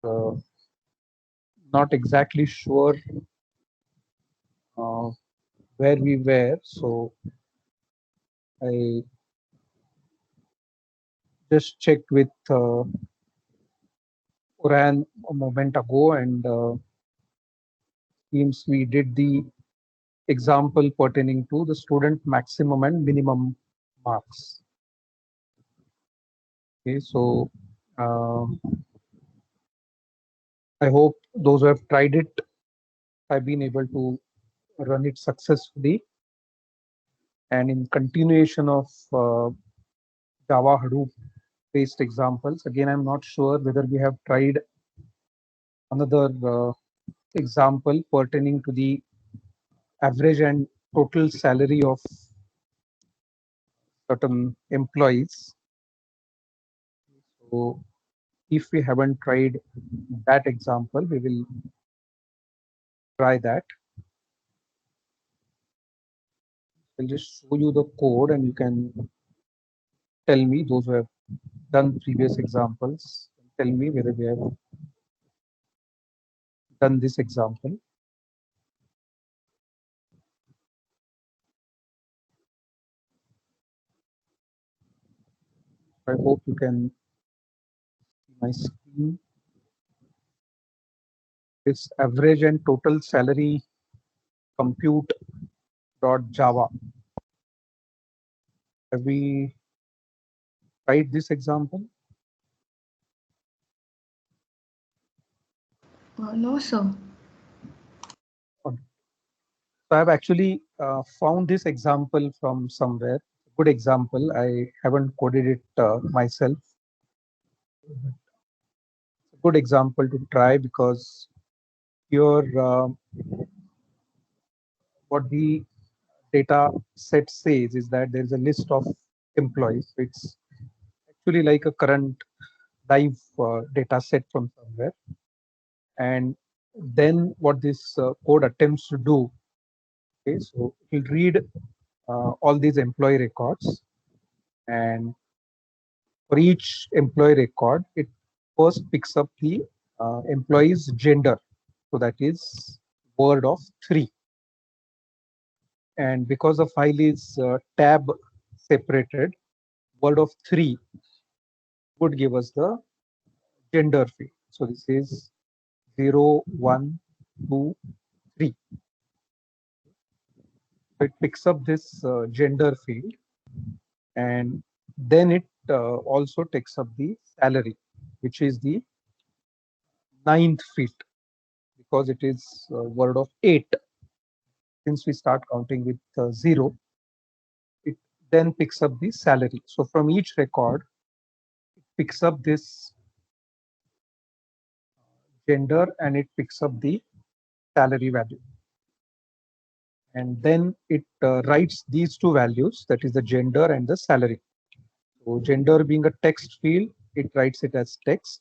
uh, not exactly sure uh, where we were, so I just checked with Uran a moment ago, and seems we did the example pertaining to the student maximum and minimum marks. Okay, so uh, I hope those who have tried it have been able to run it successfully. And in continuation of Java Hadoop based examples, again, I'm not sure whether we have tried another example pertaining to the average and total salary of certain employees. So if we haven't tried that example, we will try that. I'll just show you the code and you can tell me, those who have done previous examples, tell me whether we have done this example. I hope you can see my screen. This average and total salary compute.java. Have we tried this example? No, sir. So I've actually found this example from somewhere. Good example. I haven't coded it myself. It's a good example to try because here what the data set says is that there is a list of employees. It's actually like a current live data set from somewhere. And then what this code attempts to do, okay, so it will read all these employee records, and for each employee record, it first picks up the employee's gender. So that is word of 3. And because the file is tab separated, word of 3 would give us the gender field. So this is 0, 1, 2, 3. So it picks up this gender field, and then it also takes up the salary, which is the 9th field, because it is word of 8. Since we start counting with 0, it then picks up the salary. So from each record, it picks up this gender and it picks up the salary value. And then it writes these two values, that is the gender and the salary. So gender being a text field, it writes it as text.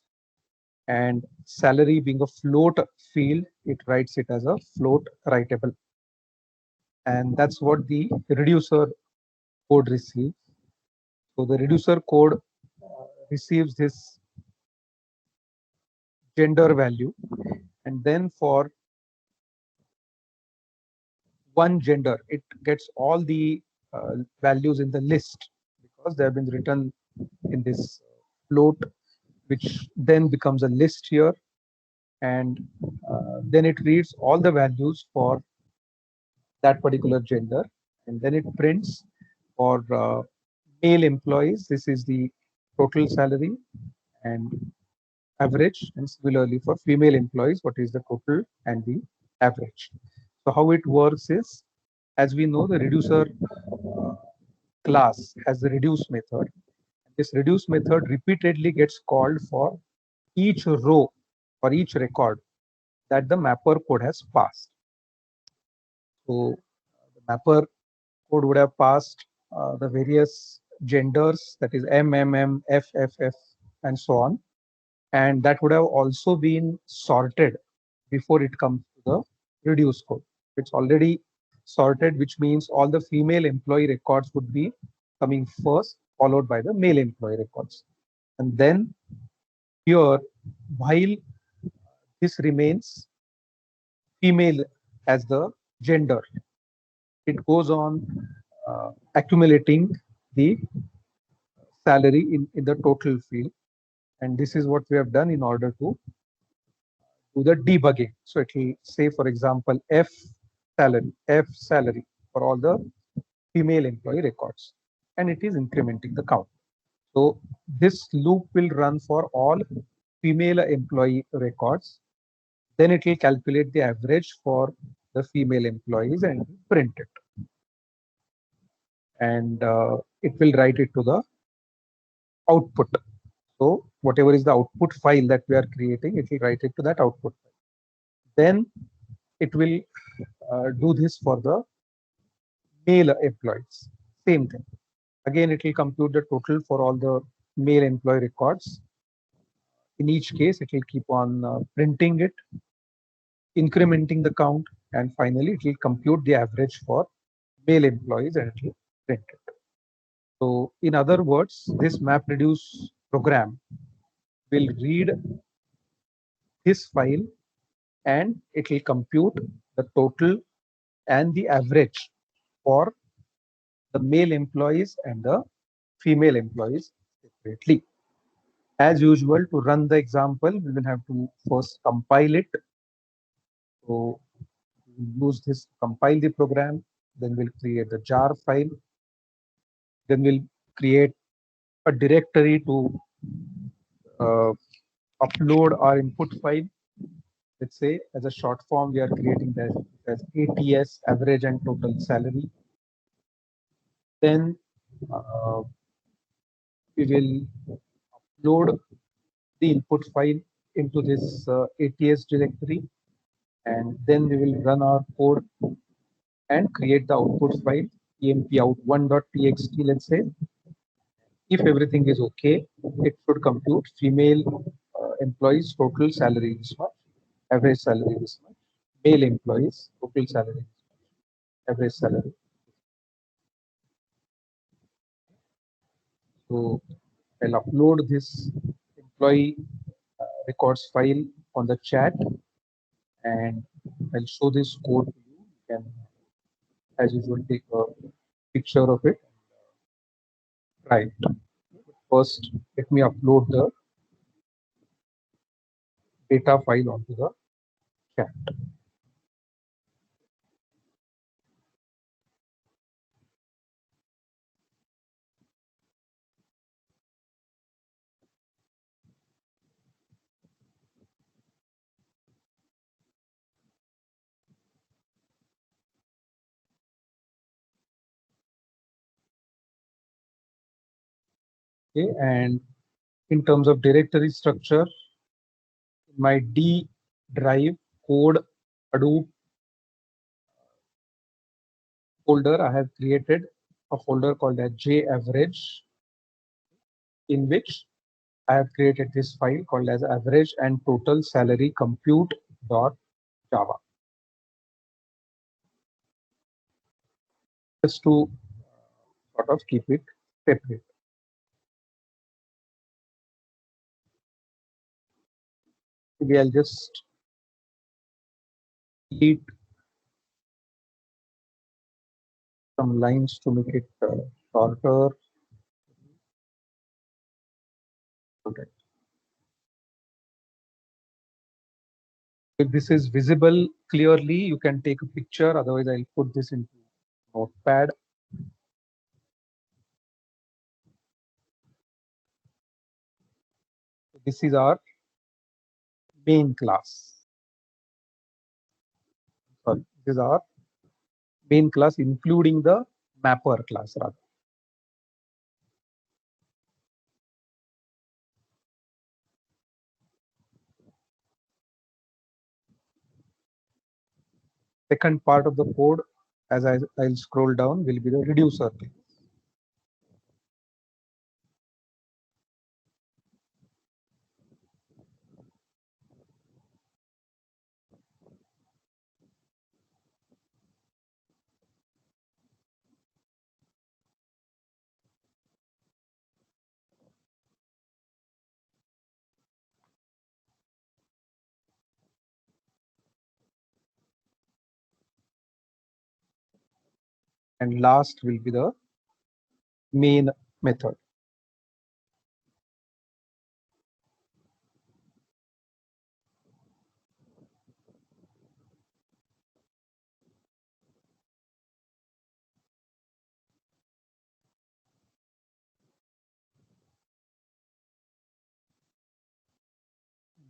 And salary being a float field, it writes it as a float writable. And that's what the reducer code receives. So the reducer code receives this gender value, and then for one gender, it gets all the values in the list because they have been written in this float, which then becomes a list here. And then it reads all the values for that particular gender. And then it prints for male employees, this is the total salary and average. And similarly for female employees, what is the total and the average. So how it works is, as we know, the reducer class has the reduce method. This reduce method repeatedly gets called for each row or each record that the mapper code has passed. So the mapper code would have passed the various genders, that is M, M, M, F, F, F, and so on. And that would have also been sorted before it comes to the reduce code. It's already sorted, which means all the female employee records would be coming first, followed by the male employee records. And then here, while this remains female as the gender. It goes on accumulating the salary in the total field. And this is what we have done in order to do the debugging. So it will say, for example, F salary for all the female employee records, and it is incrementing the count. So this loop will run for all female employee records. Then it will calculate the average for the female employees and print it. And it will write it to the output. So whatever is the output file that we are creating, it will write it to that output file. Then it will do this for the male employees. Same thing. Again, it will compute the total for all the male employee records. In each case, it will keep on printing it, incrementing the count, and finally it will compute the average for male employees and it will print it. So in other words, this MapReduce program will read this file and it will compute the total and the average for the male employees and the female employees separately. As usual, to run the example, we will have to first compile it. So we'll use this to compile the program, then we'll create the jar file, then we'll create a directory to uh, upload our input file. Let's say as a short form, we are creating that as ATS, average and total salary. Then we will upload the input file into this ATS directory, and then we will run our code and create the output file empout1.txt, let's say. If everything is okay, it should compute female employees total salary this much, average salary this much, male employees total salary, average salary. So I'll upload this employee records file on the chat, and I'll show this code to you. You can, as usual, take a picture of it. Right. First, let me upload the data file onto the chat. Okay, and in terms of directory structure, my D drive code Hadoop folder, I have created a folder called as JAverage, in which I have created this file called as average and total salary compute.java. Just to sort of keep it separate. Maybe I'll just delete some lines to make it shorter. Okay. If this is visible clearly, you can take a picture. Otherwise, I'll put this into Notepad. This is our main class. Sorry, this is our main class, including the mapper class rather. Second part of the code, as I'll scroll down, will be the reducer class. and last will be the main method.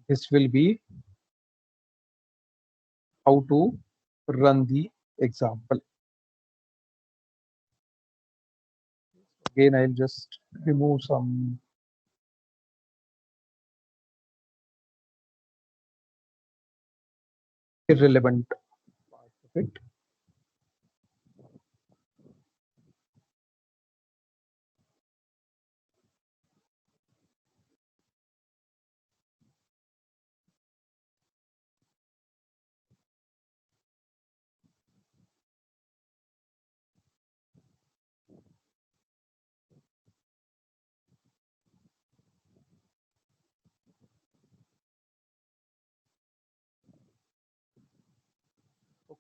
This will be how to run the example. Again, I'll just remove some irrelevant parts of it.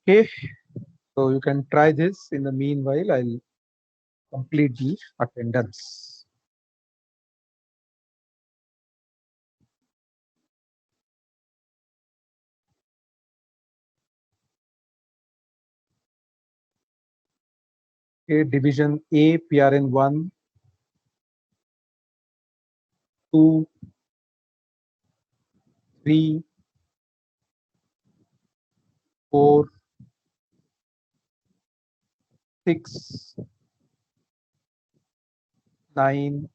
Okay, so you can try this. In the meanwhile, I'll complete the attendance. Okay, division A, PRN 1, 2, 3, 4, 6, 9,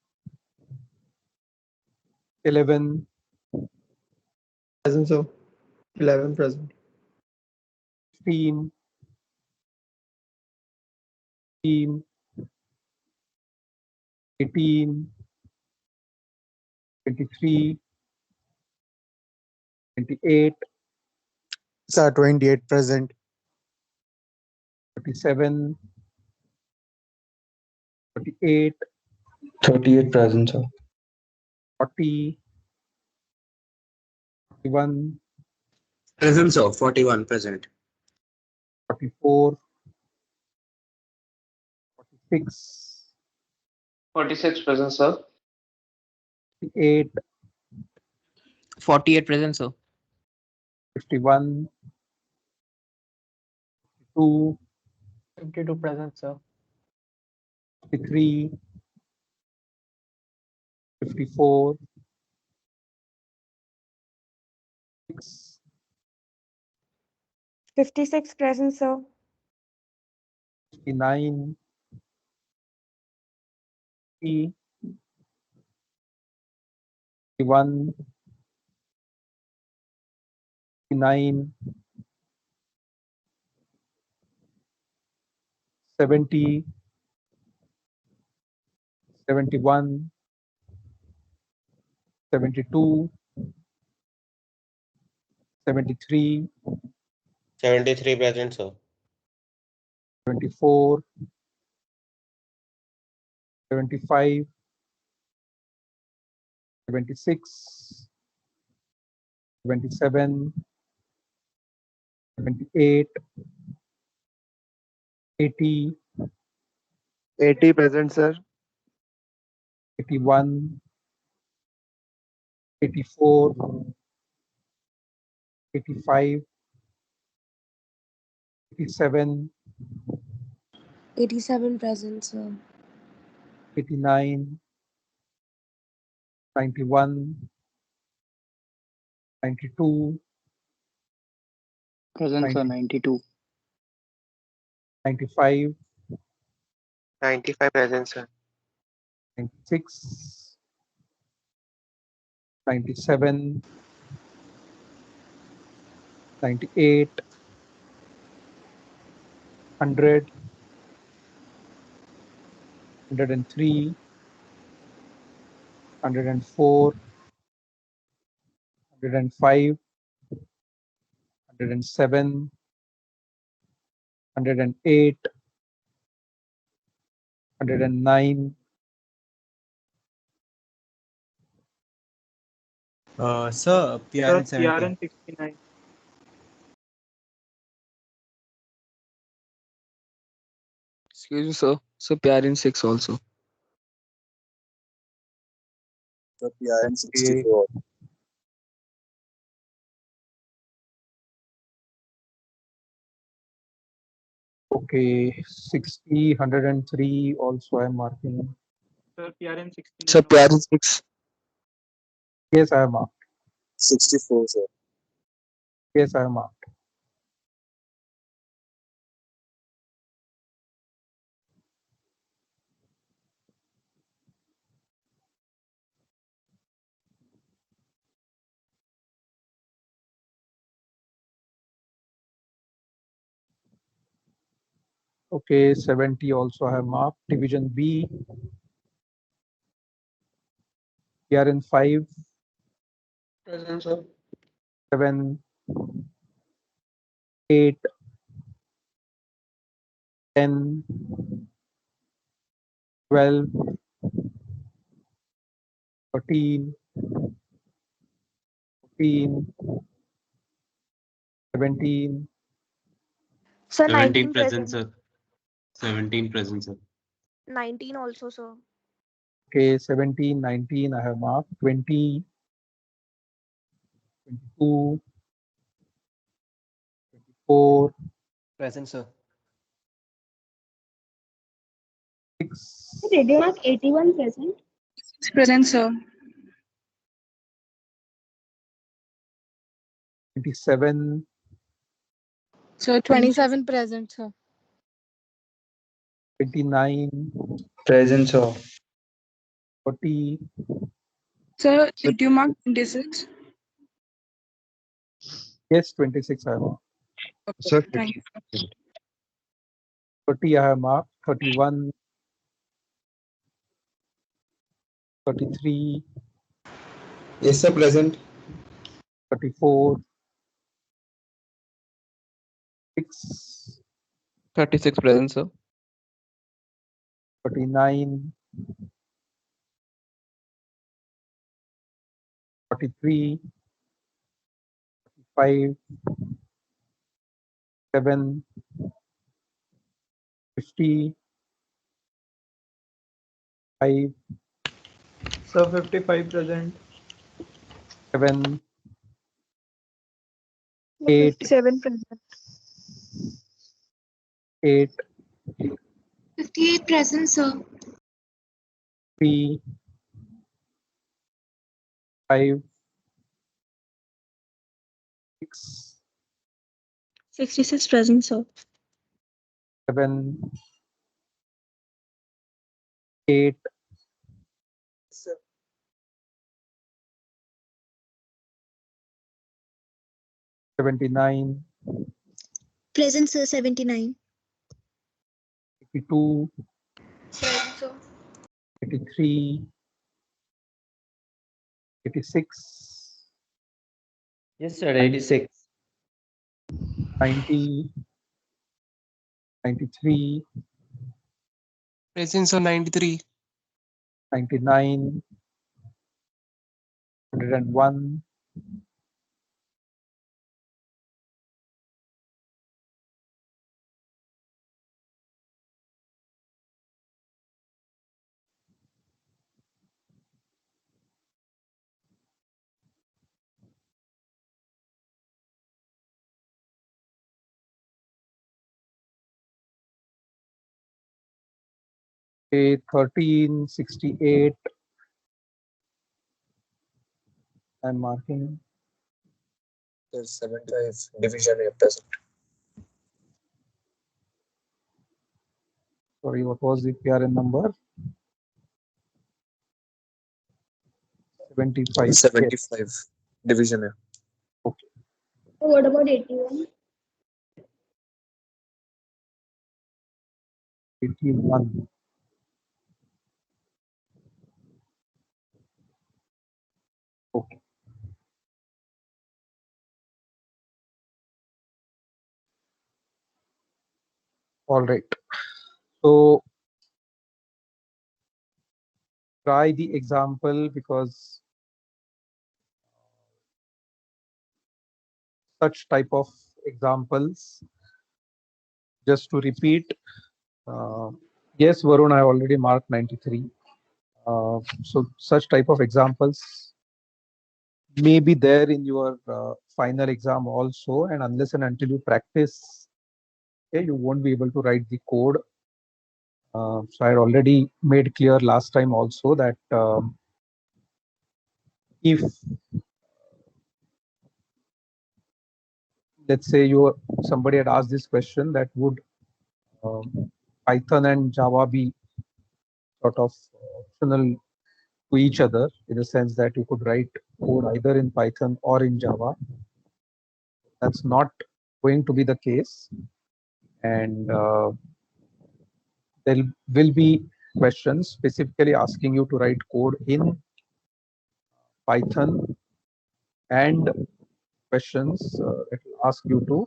11, Present, sir. 11 present. 15, 18, 23, 28, Sir, 28 present. 37, 38, 38 present, sir. 40, 41, Present, sir. 41 present. 44, 46, 46 present, sir. 58, 48 present, sir. 51, 52, 52 present, sir. 53, 54, 6, 56 present, sir. 59, 60, 61, 69, 70, 71, 72, 73, 73 present, sir. 74, 75, 76, 77, 78, 80, 80 present, sir. 81, 84, 85, 87, 87 present, sir. 89, 91, 92, Present, sir. 92. 95, 95 present, sir. 96, 97, 98, 100, 103, 104, 105, 107, 108, 109, Sir, PRN 70. Excuse me, sir. So PRN 6 also. So PRN Okay. 64. Okay, 60, 103 also I'm marking. Sir, PRN 69. Sir, PRN 6. Yes, I have marked. 64, sir. Yes, I have marked. Okay, 70 also I have marked. Division B, PRN 5, Present, sir. 7, 8, 10, 12, 13, 14, 17, Sir, 17 19 present, present. sir. 17 present, sir. 19 also, sir. okay, 17, 19 I have marked. 20, 22, 24, Present, sir. 6, Did you mark 81 present? Present, sir. 27, So 27 present, sir. 29, Present, sir. 40, Sir, did you mark 26? yes, 26 I have marked. Okay, Sir, thank you. 30 I have marked. 31, 33, Yes, sir. Present. 34, 6, 36 present, sir. 39, 43, 5, 7, 50, 5, Sir, 55 present. 7, 8, 57 present. 8, 58 present, sir. 3, 5, 6, 66 present, sir. 7, 8, 79, Present, sir. 79. 82, Present, sir. 83, 86, Yes, sir. 86. 90, 93, Present, sir. 93. 99, 101, 13, 68. I'm marking. Sir, 75. Division A present. Sorry, what was the PRN number? 75. Yes. 75. Division A. Okay. What about 81? 81. Okay. All right. So try the example because such type of examples, just to repeat, Yes, Varun, I already marked 93. So such type of examples may be there in your final exam also, and unless and until you practice, okay, you won't be able to write the code. So I had already made clear last time also that if let's say somebody had asked this question, that would Python and Java be sort of optional to each other, in the sense that you could write code either in Python or in Java. That's not going to be the case, and there will be questions specifically asking you to write code in Python, and questions that will ask you to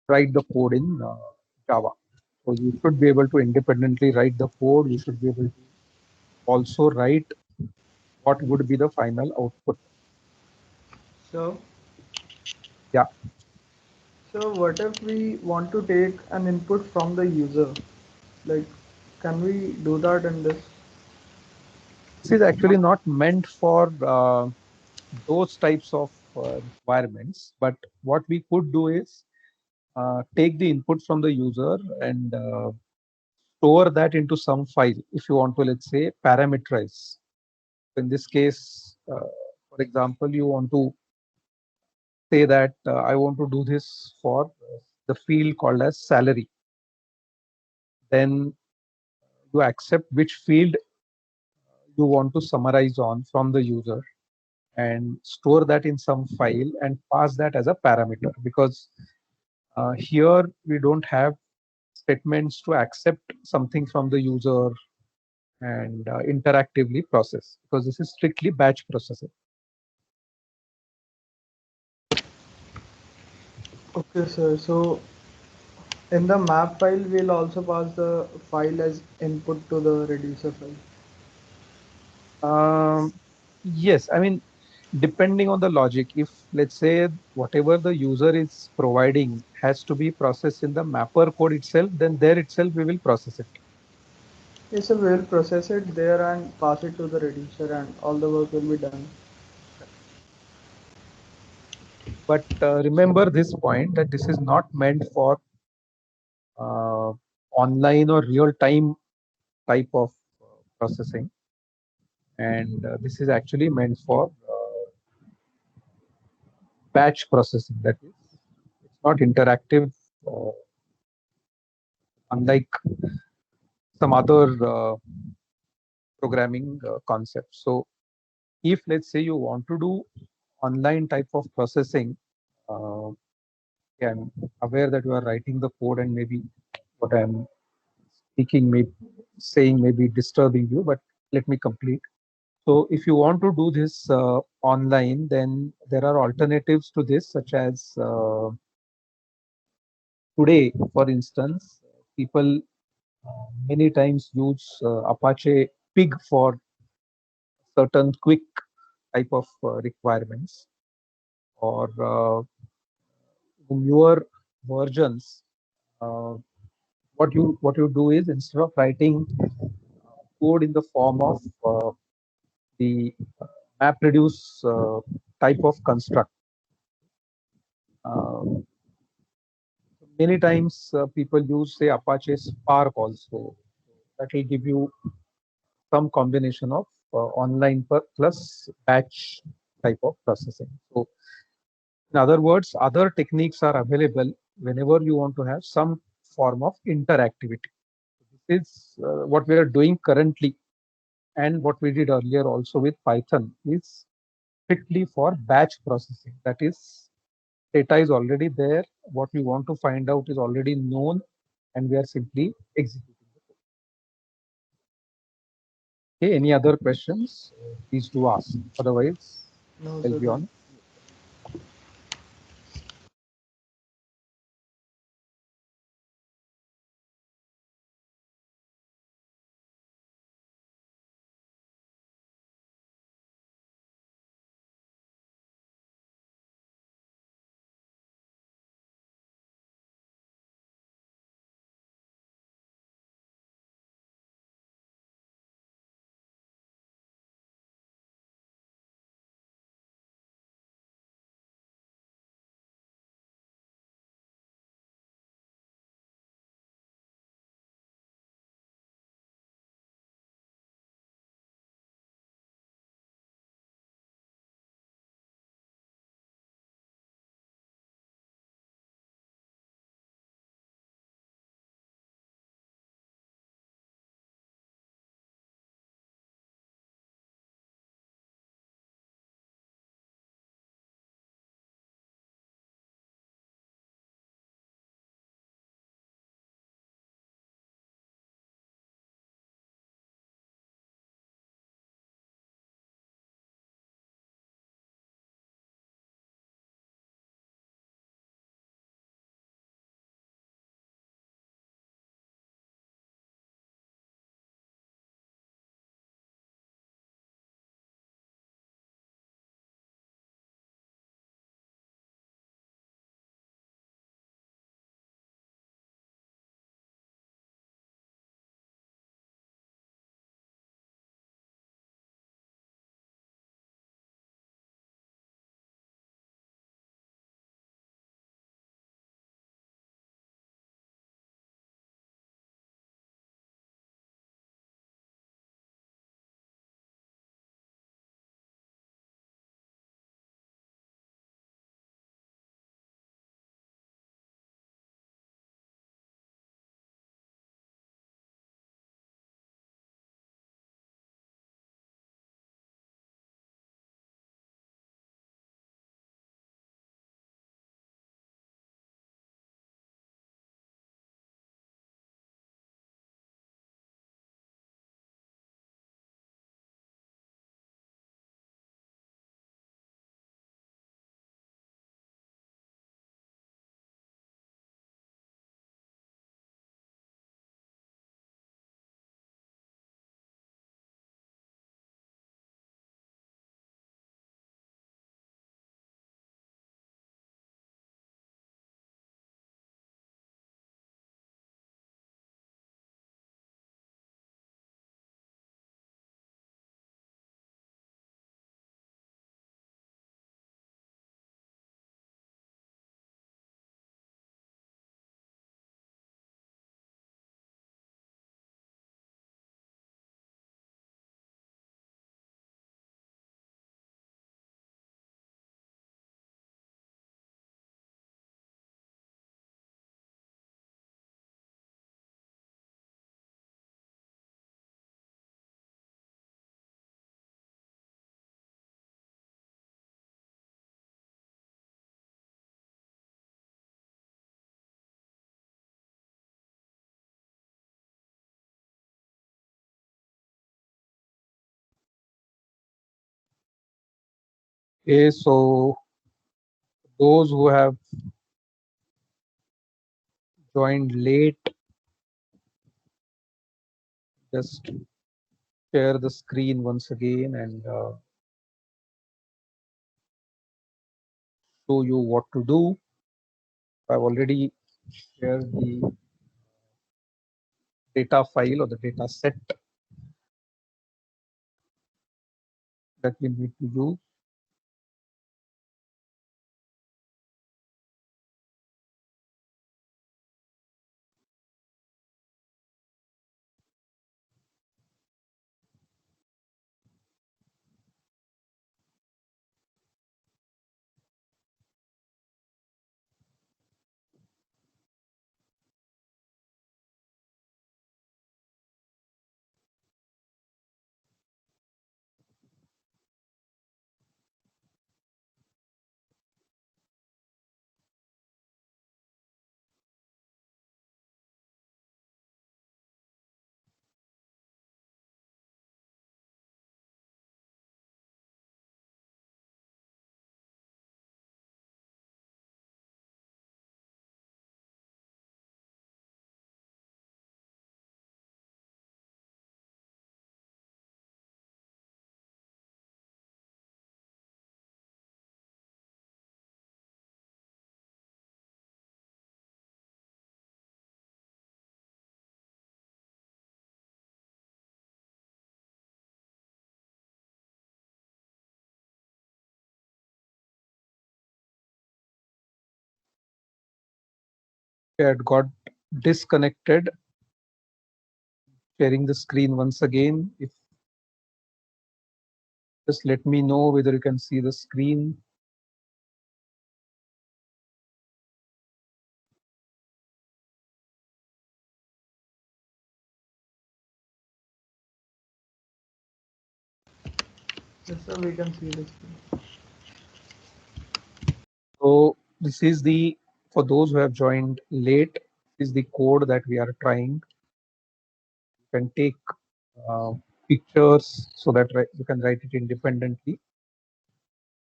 write the code in Java. So you should be able to independently write the code. You should be able to also write what would be the final output. So, Yeah. so what if we want to take an input from the user? Like, can we do that in this? This is actually not meant for those types of requirements, but what we could do is take the input from the user and store that into some file. If you want to, let's say, parameterize. In this case, for example, you want to say that I want to do this for the field called as salary. Then you accept which field you want to summarize on from the user, and store that in some file and pass that as a parameter, because here we don't have statements to accept something from the user and interactively process, because this is strictly batch processing. Okay, sir. So in the map file, we'll also pass the file as input to the reducer file. Yes, I mean, depending on the logic, if let's say whatever the user is providing has to be processed in the mapper code itself, then there itself we will process it. Yes, sir. We'll process it there and pass it to the reducer, and all the work will be done. But remember this point, that this is not meant for online or real-time type of processing, and this is actually meant for batch processing. That is, it's not interactive, unlike some other programming concepts. So if let's say you want to do online type of processing, I'm aware that you are writing the code, and maybe what I'm speaking may saying may be disturbing you, but let me complete. So if you want to do this online, then there are alternatives to this, such as today, for instance, people many times use Apache Pig for certain quick type of requirements, or the newer versions. Uh, what you do is, instead of writing code in the form of the MapReduce type of construct, uh, many times people use, say, Apache Spark also. That will give you some combination of online plus batch type of processing. So in other words, other techniques are available whenever you want to have some form of interactivity. This is what we are doing currently, and what we did earlier also with Python is strictly for batch processing. That is, data is already there. What we want to find out is already known, and we are simply executing the code. Okay, any other questions? Please do ask. Otherwise, No, I'll sir. be on. Okay, so those who have joined late, just share the screen once again and show you what to do. I've already shared the data file or the data set that we need to use. I had got disconnected. Sharing the screen once again. If just let me know whether you can see the screen. Yes, sir, we can see this. So this is the, for those who have joined late, this is the code that we are trying. You can take pictures so that you can write it independently.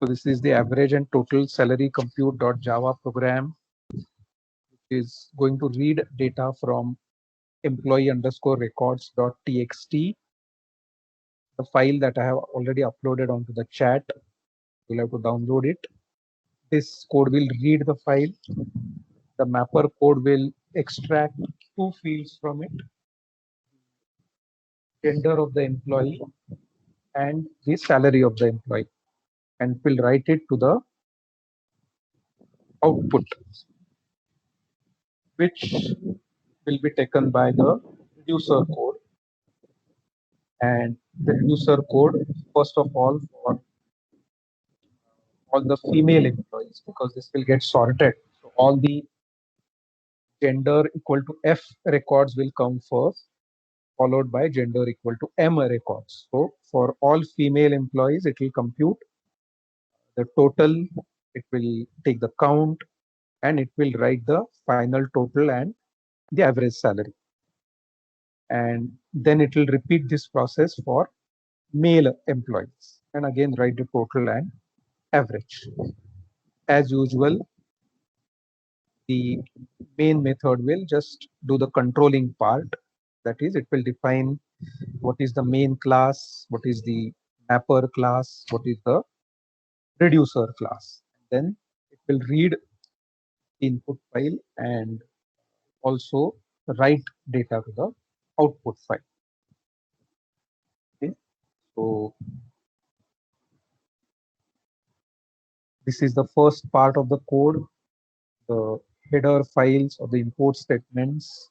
So this is the average and total salary compute.java program, which is going to read data from employee underscore records.txt, the file that I have already uploaded onto the chat. You'll have to download it. This code will read the file. The mapper code will extract two fields from it: gender of the employee and the salary of the employee, and will write it to the output, which will be taken by the reducer code. And the reducer code, first of all, for all the female employees, because this will get sorted. So all the gender equal to F records will come first, followed by gender equal to M records. So for all female employees, it will compute the total, it will take the count, and it will write the final total and the average salary. And then it will repeat this process for male employees and again write the total and average. As usual, the main method will just do the controlling part. That is, it will define what is the main class, what is the mapper class, what is the reducer class. Then it will read the input file and also write data to the output file. Okay, so this is the first part of the code, the header files or the import statements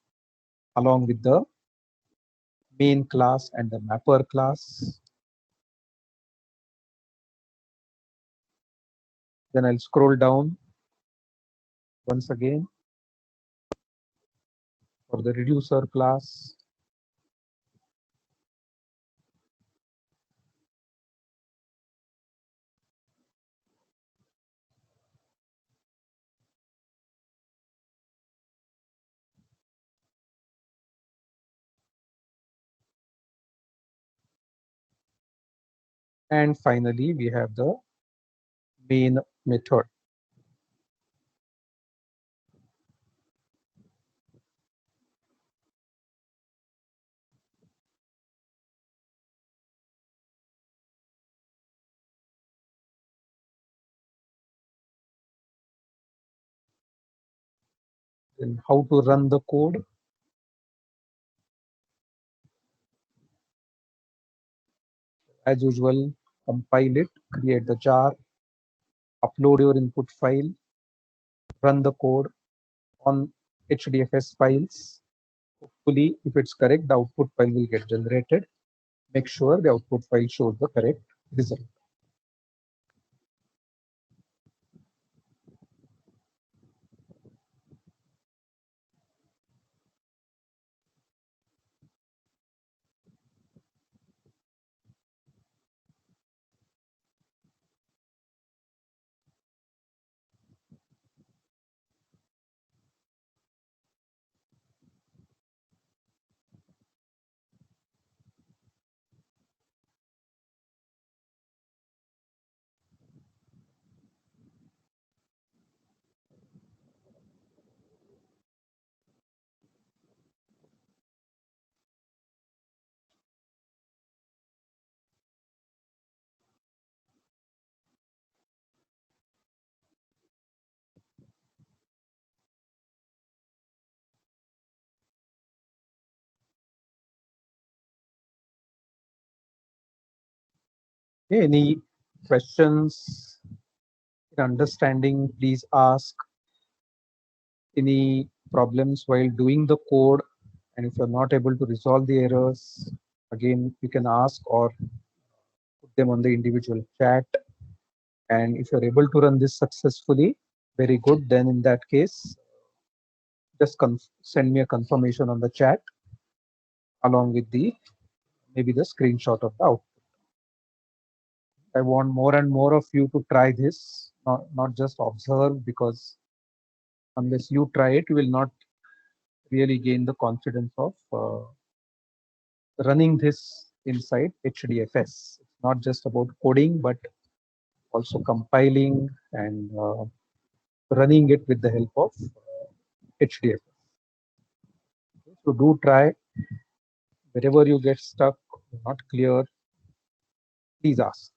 along with the main class and the mapper class. Then I'll scroll down once again for the reducer class. And finally, we have the main method. Then how to run the code? As usual, compile it, create the jar, upload your input file, run the code on HDFS files. Hopefully, if it's correct, the output file will get generated. Make sure the output file shows the correct result. Okay, any questions in understanding, please ask. Any problems while doing the code, and if you're not able to resolve the errors, again, you can ask or put them on the individual chat. And if you're able to run this successfully, very good. Then in that case, just send me a confirmation on the chat along with the maybe the screenshot of the output. I want more and more of you to try this, not just observe, because unless you try it, you will not really gain the confidence of running this inside HDFS. It's not just about coding, but also compiling and running it with the help of HDFS. So do try. Wherever you get stuck, not clear, please ask.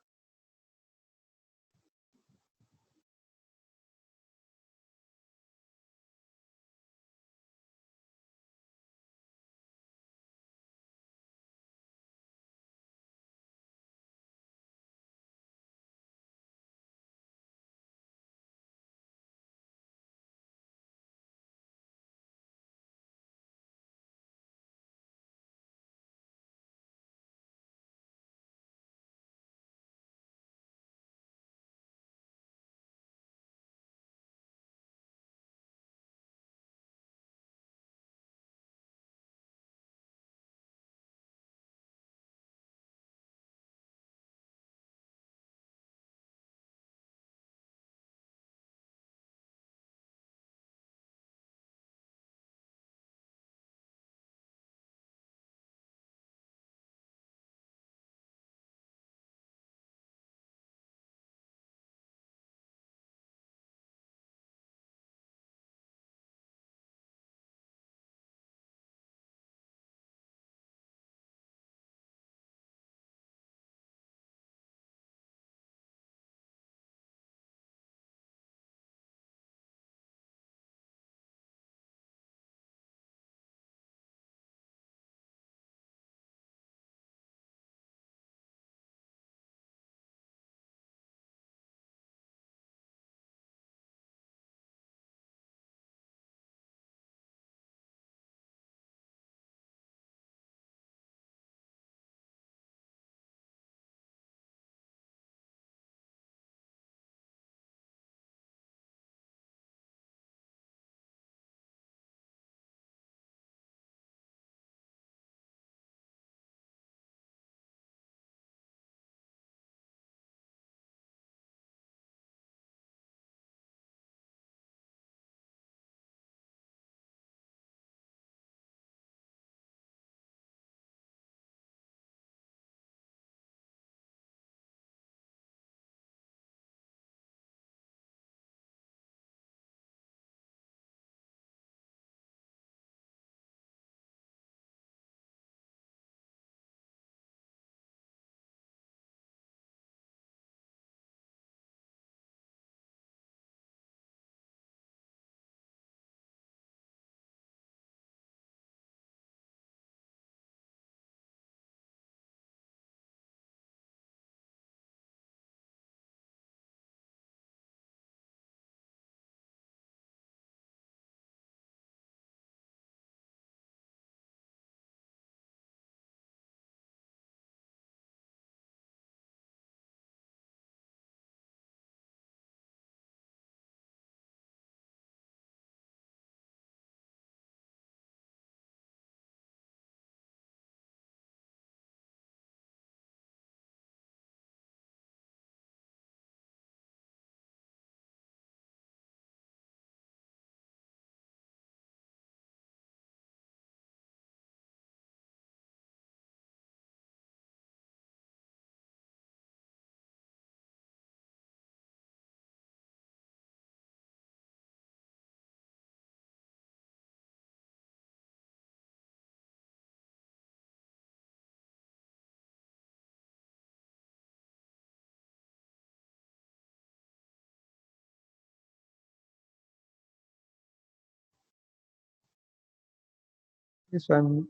So I'm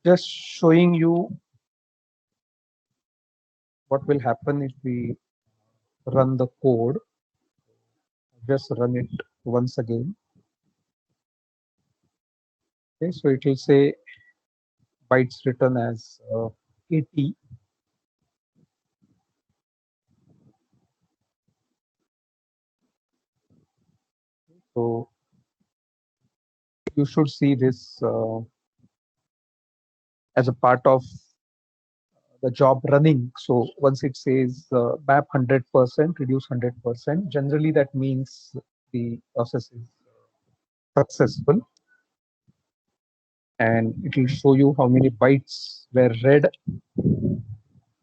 just showing you what will happen if we run the code. Just run it once again. Okay, so it will say bytes written as 80. So you should see this as a part of the job running. So once it says map 100%, reduce 100%, generally that means the process is successful. And it will show you how many bytes were read.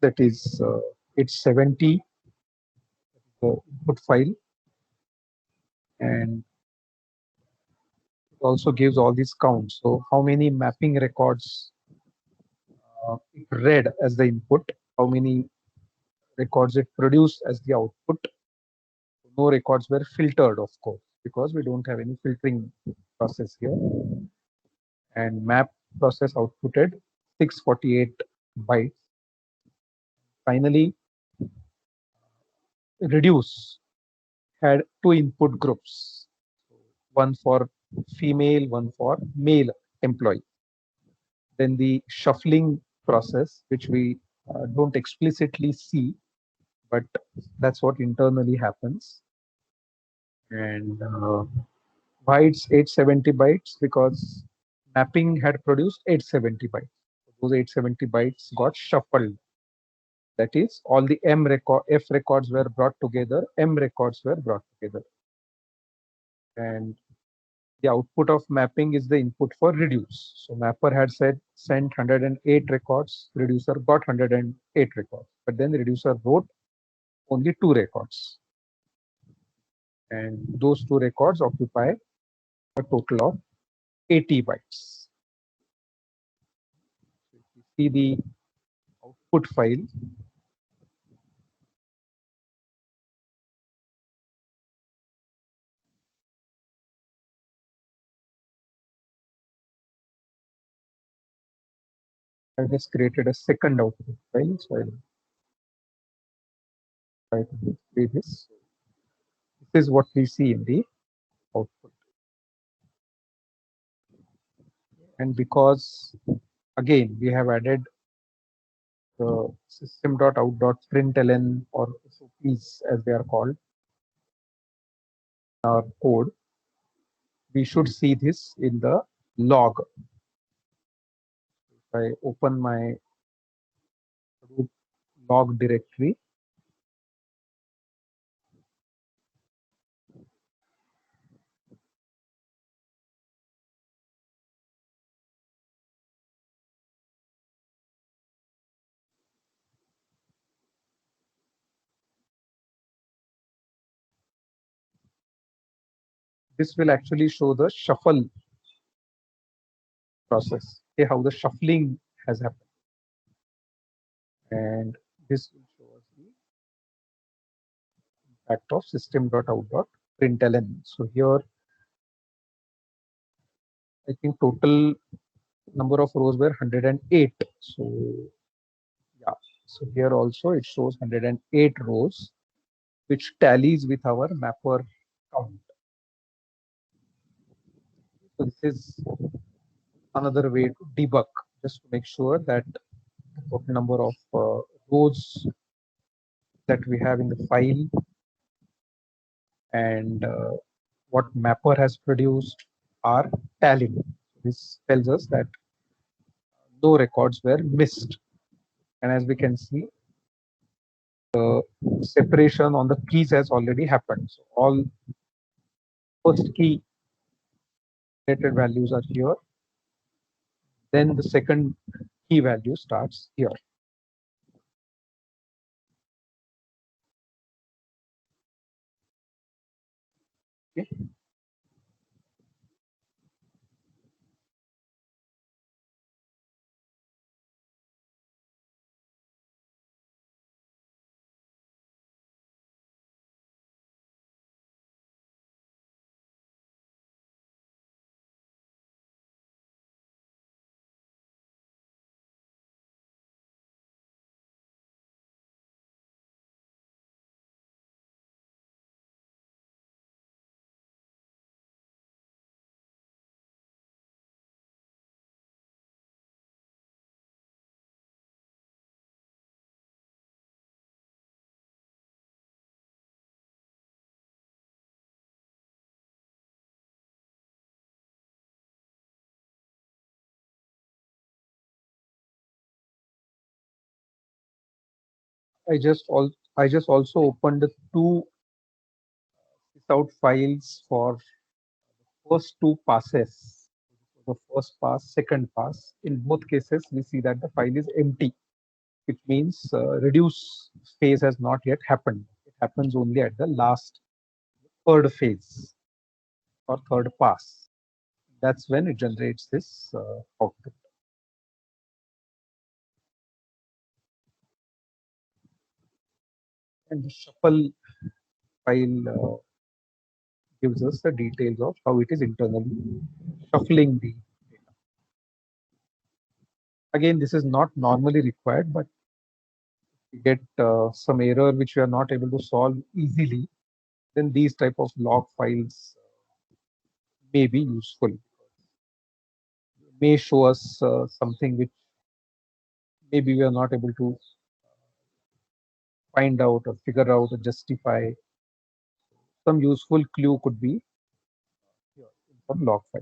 That is 870, the input file. And it also gives all these counts. So how many mapping records it read as the input, how many records it produced as the output. No records were filtered, of course, because we don't have any filtering process here. And map process outputted 648 bytes. Finally, reduce had two input groups, one for female, one for male employee. Then the shuffling process, which we don't explicitly see, but that's what internally happens. And why it's 870 bytes? Because mapping had produced 870 bytes. Those 870 bytes got shuffled. That is, all the F records were brought together, M records were brought together. And the output of mapping is the input for reduce. So mapper had said sent 108 records, reducer got 108 records, but then the reducer wrote only 2 records. And those 2 records occupy a total of 80 bytes. If you see the output file, I just created a second output file, so I'll try to display this. This is what we see in the output. And because, again, we have added the system.out.println or SOPs as they are called in our code, we should see this in the log. If I open my root log directory, this will actually show the shuffle process, okay, how the shuffling has happened. And this will show us the impact of system.out.println. So here, I think total number of rows were 108. So yeah, so here also it shows 108 rows, which tallies with our mapper count. So this is another way to debug, just to make sure that what number of rows that we have in the file and what mapper has produced are tallying. This tells us that no records were missed. And as we can see, the separation on the keys has already happened. So all first key related values are here. Then the second key value starts here. Okay. I just also opened the two out files for first two passes. The first pass, second pass. In both cases, we see that the file is empty, which means reduce phase has not yet happened. It happens only at the last third phase or third pass. That's when it generates this output. And the shuffle file gives us the details of how it is internally shuffling the data. Again, this is not normally required, but we get some error which we are not able to solve easily, then these type of log files may be useful. May show us something which maybe we are not able to find out or figure out or justify. Some useful clue could be here in some log file.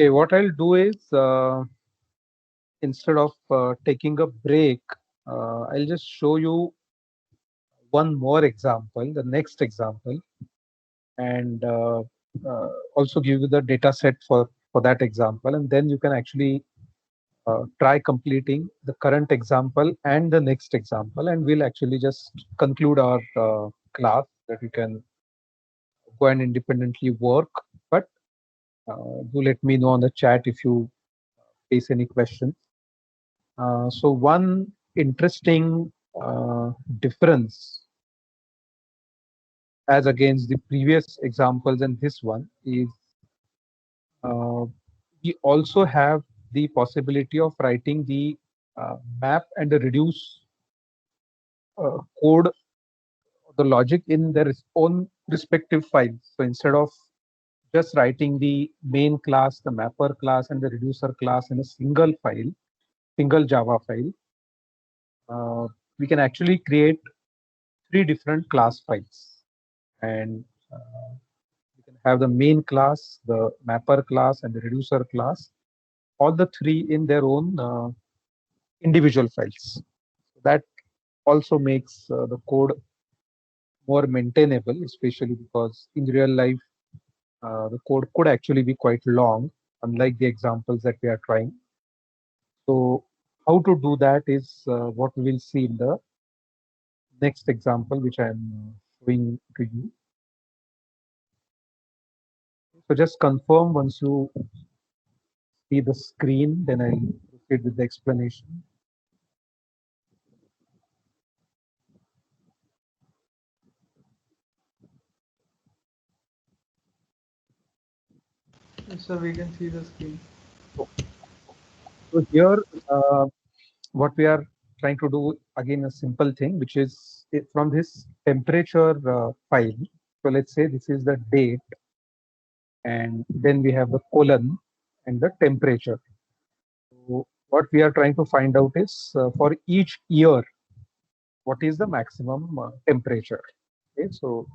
Okay, what I'll do is instead of taking a break, I'll just show you one more example, the next example, and also give you the data set for that example, and then you can actually try completing the current example and the next example, and we'll actually just conclude our class that you can go and independently work. But do let me know on the chat if you face any questions. So one interesting difference as against the previous examples and this one is uh, we also have the possibility of writing the map and the reduce code, the logic in their own respective files. So instead of just writing the main class, the mapper class, and the reducer class in a single file, single Java file, we can actually create 3 different class files. And we can have the main class, the mapper class, and the reducer class, all the 3 in their own individual files. That also makes the code more maintainable, especially because in real life, the code could actually be quite long, unlike the examples that we are trying. So how to do that is what we will see in the next example, which I am showing to you. So just confirm once you see the screen, then I'll proceed with the explanation. Yes, sir, we can see the screen. So here, what we are trying to do, again, a simple thing, which is from this temperature file. So let's say this is the date, and then we have the colon and the temperature. So what we are trying to find out is for each year, what is the maximum temperature. Okay, so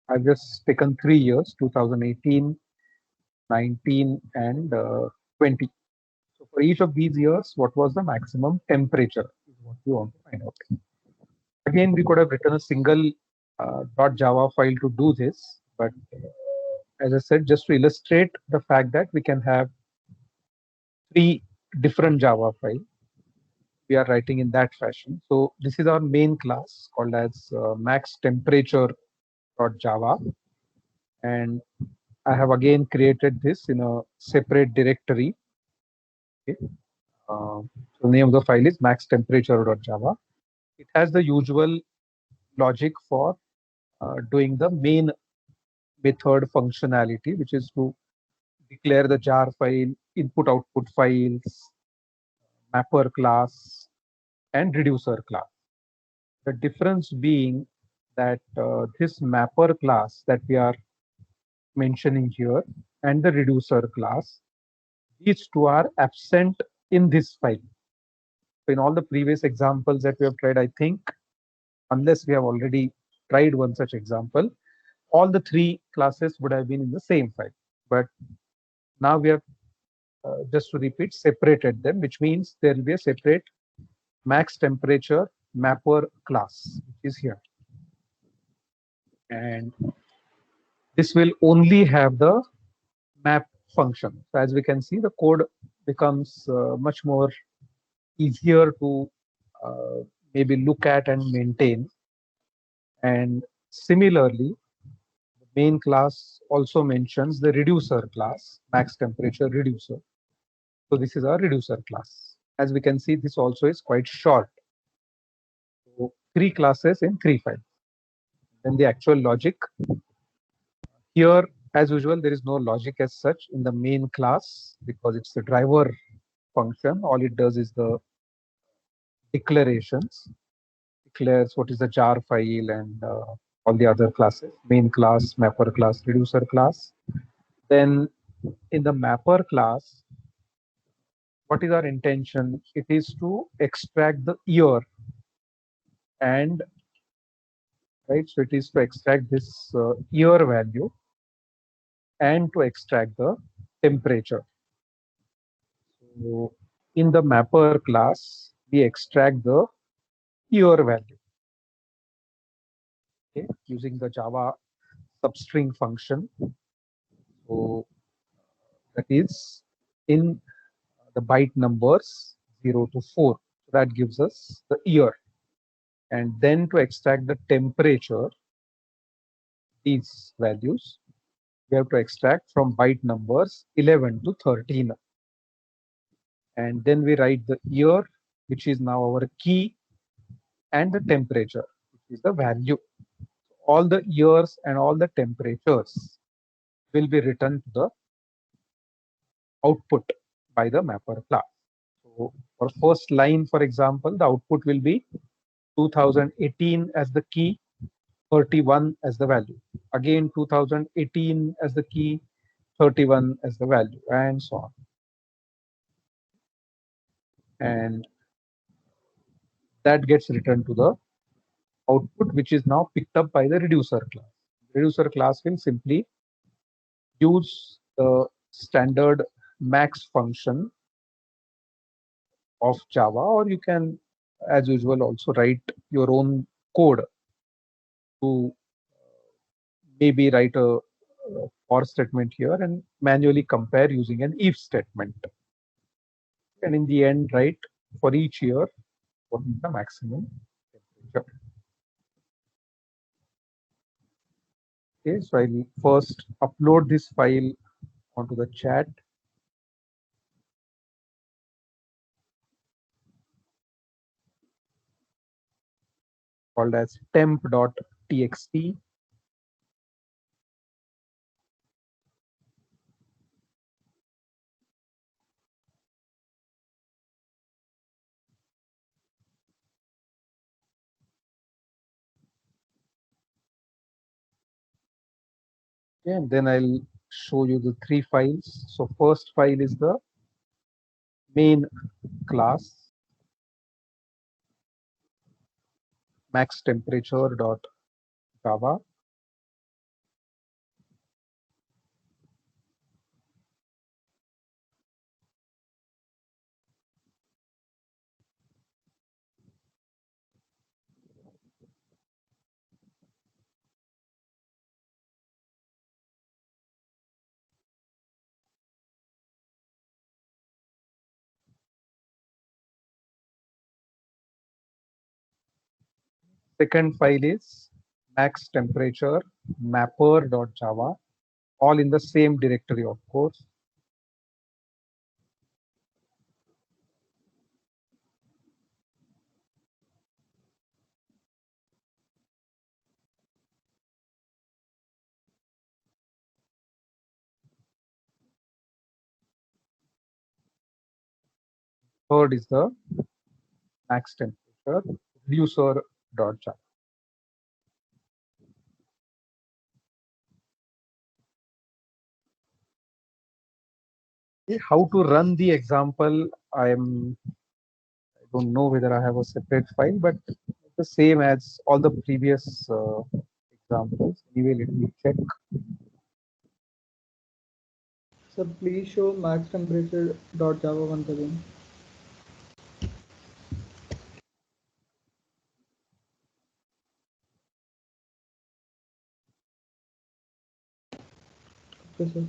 I've just taken 3 years, 2018, 19, and 20. So for each of these years, what was the maximum temperature is what we want to find out. Again, we could have written a single .java file to do this, but as I said, just to illustrate the fact that we can have 3 different Java files, we are writing in that fashion. So this is our main class called as max temperature.java, and I have again created this in a separate directory. Okay. So the name of the file is max temperature.java. It has the usual logic for doing the main method functionality, which is to declare the jar file, input output files, mapper class, and reducer class. The difference being that this mapper class that we are mentioning here and the reducer class, these two are absent in this file. So in all the previous examples that we have tried, I think, unless we have already tried one such example, all the 3 classes would have been in the same file. But now we have, just to repeat, separated them, which means there will be a separate max temperature mapper class, which is here. And this will only have the map function. So as we can see, the code becomes much more easier to maybe look at and maintain. And similarly, the main class also mentions the reducer class, max temperature reducer. So this is our reducer class. As we can see, this also is quite short. So 3 classes in 3 files. Then the actual logic. Here, as usual, there is no logic as such in the main class because it's the driver function. All it does is the declarations, declares what is the jar file and all the other classes, main class, mapper class, reducer class. Then in the mapper class, what is our intention? It is to extract the year, and right, so it is to extract this year value and to extract the temperature. So in the mapper class, we extract the year value, okay, using the Java substring function. So that is in the byte numbers 0 to 4. So that gives us the year. And then to extract the temperature, these values, we have to extract from byte numbers 11 to 13. And then we write the year, which is now our key, and the temperature, which is the value. All the years and all the temperatures will be written to the output by the mapper class. So for first line, for example, the output will be 2018 as the key, 31 as the value. Again, 2018 as the key, 31 as the value, and so on. And that gets returned to the output, which is now picked up by the reducer class. Reducer class will simply use the standard max function of Java, or you can, as usual, also write your own code to maybe write a for statement here and manually compare using an if statement. And in the end, write for each year what is the maximum temperature. Okay, so I will first upload this file onto the chat. Called as temp.txt. Okay, and then I'll show you the three files. So first file is the main class, max temperature.java. Second file is max temperature mapper.java, all in the same directory, of course. Third is the max temperature reducer.java. How to run the example, I don't know whether I have a separate file, but the same as all the previous examples. Anyway, let me check. So please show max temperature.java once again. Okay, sir.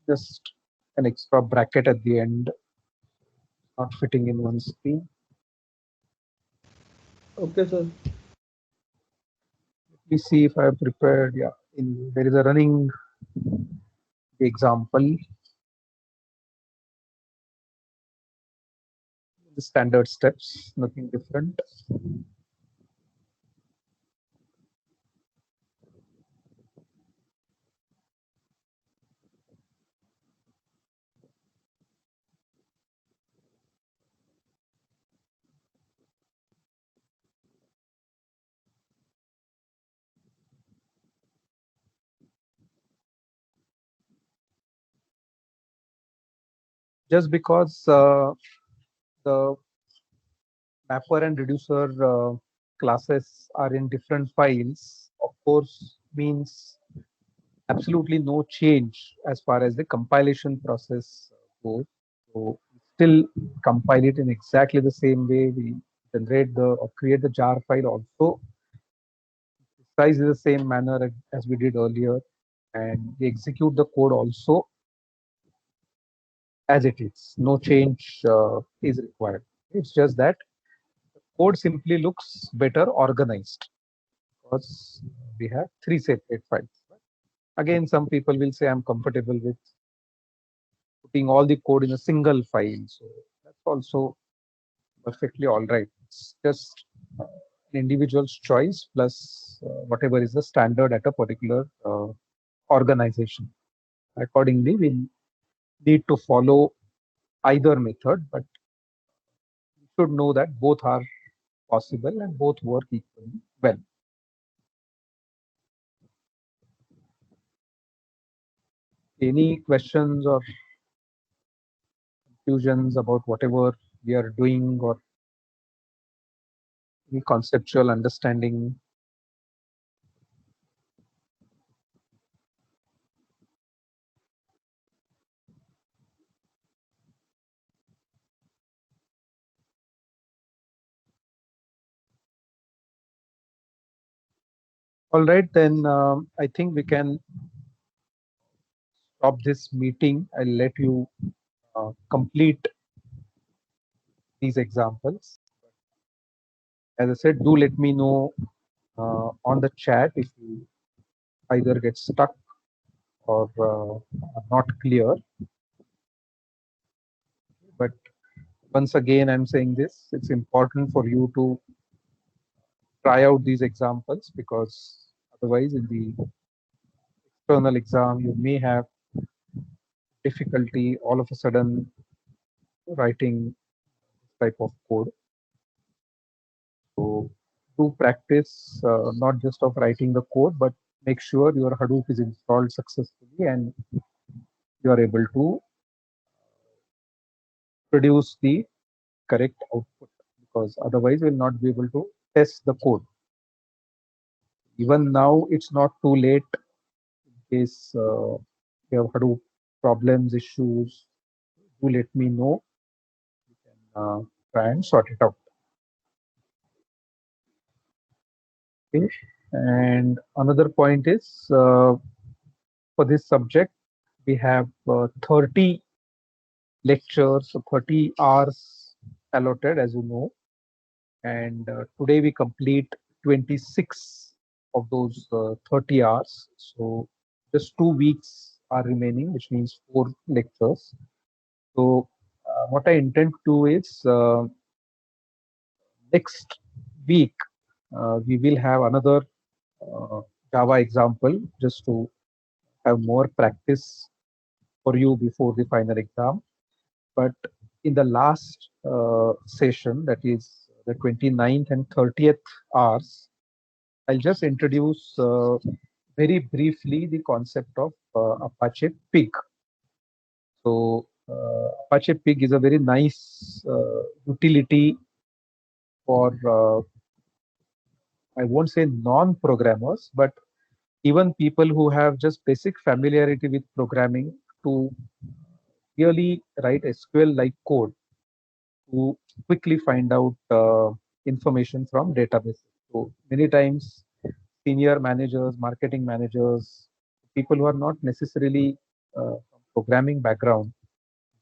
Just an extra bracket at the end, not fitting in one screen. Okay, sir. Let me see if I have prepared. Yeah, there is a running example. The standard steps, nothing different. Just because the mapper and reducer classes are in different files, of course, means absolutely no change as far as the compilation process code. So we still compile it in exactly the same way. We generate the or create the jar file also size in the same manner as we did earlier, and we execute the code also as it is. No change is required. It's just that code simply looks better organized because we have three separate files. Again, some people will say I'm comfortable with putting all the code in a single file. So that's also perfectly all right. It's just an individual's choice plus whatever is the standard at a particular organization. Accordingly, we need to follow either method, but you should know that both are possible and both work equally well. Any questions or confusions about whatever we are doing or any conceptual understanding? All right, then I think we can stop this meeting. I'll let you complete these examples. As I said, do let me know on the chat if you either get stuck or are not clear. But once again, I'm saying this, it's important for you to try out these examples because otherwise in the external exam, you may have difficulty all of a sudden writing this type of code. So do practice not just of writing the code, but make sure your Hadoop is installed successfully and you are able to produce the correct output, because otherwise we'll not be able to test the code. Even now, it's not too late in case you have Hadoop problems, issues. Do let me know. You can try and sort it out. Okay. And another point is for this subject, we have 30 lectures, so 30 hours allotted, as you know. And today we complete 26 of those 30 hours. So just 2 weeks are remaining, which means 4 lectures. So what I intend to do is next week we will have another Java example just to have more practice for you before the final exam. But in the last session, that is the 29th and 30th hours, I'll just introduce very briefly the concept of Apache Pig. So Apache Pig is a very nice utility for, I won't say non-programmers, but even people who have just basic familiarity with programming to really write SQL-like code to quickly find out information from databases. So many times senior managers, marketing managers, people who are not necessarily from programming background,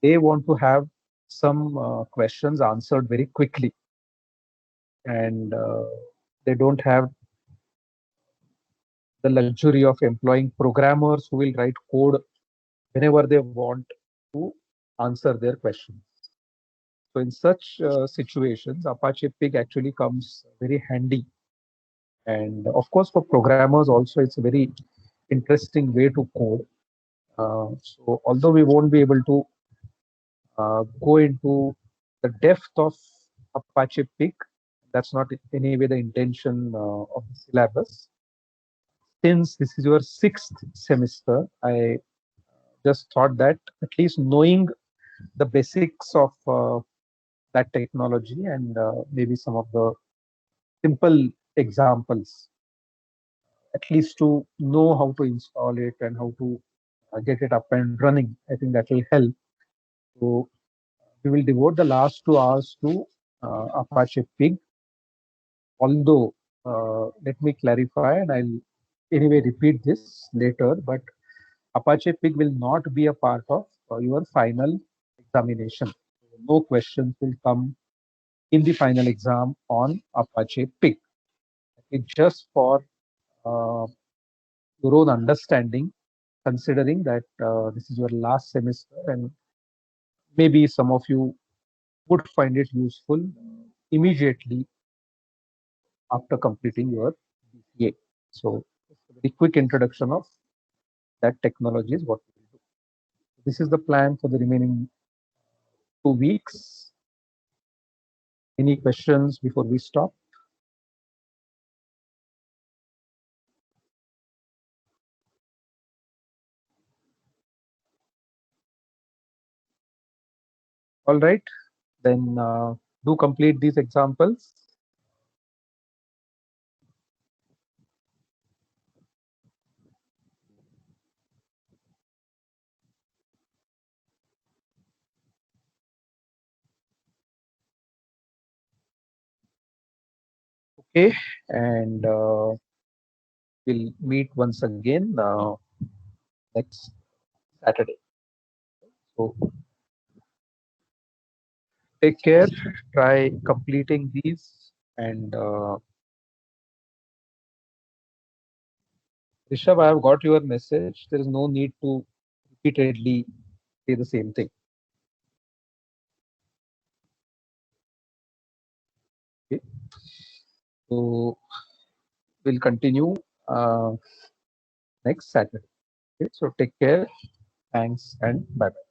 they want to have some questions answered very quickly, and they don't have the luxury of employing programmers who will write code whenever they want to answer their questions. So in such situations, Apache Pig actually comes very handy. And of course, for programmers also, it's a very interesting way to code. So although we won't be able to go into the depth of Apache Pig, that's not in any way the intention of the syllabus. Since this is your 6th semester, I just thought that at least knowing the basics of that technology and maybe some of the simple examples, at least to know how to install it and how to get it up and running, I think that will help. So we will devote the last 2 hours to Apache Pig. Although, let me clarify, and I'll anyway repeat this later, but Apache Pig will not be a part of your final examination. No questions will come in the final exam on Apache Pig. It's just for uh, your own understanding, considering that this is your last semester and maybe some of you would find it useful immediately after completing your BCA. So, a very quick introduction of that technology is what we will do. This is the plan for the remaining 2 weeks. Any questions before we stop? All right, then do complete these examples. Okay, and we'll meet once again next Saturday. So take care, try completing these, and Rishabh, I have got your message. There is no need to repeatedly say the same thing. Okay. So we'll continue next Saturday. Okay. So take care. Thanks and bye bye.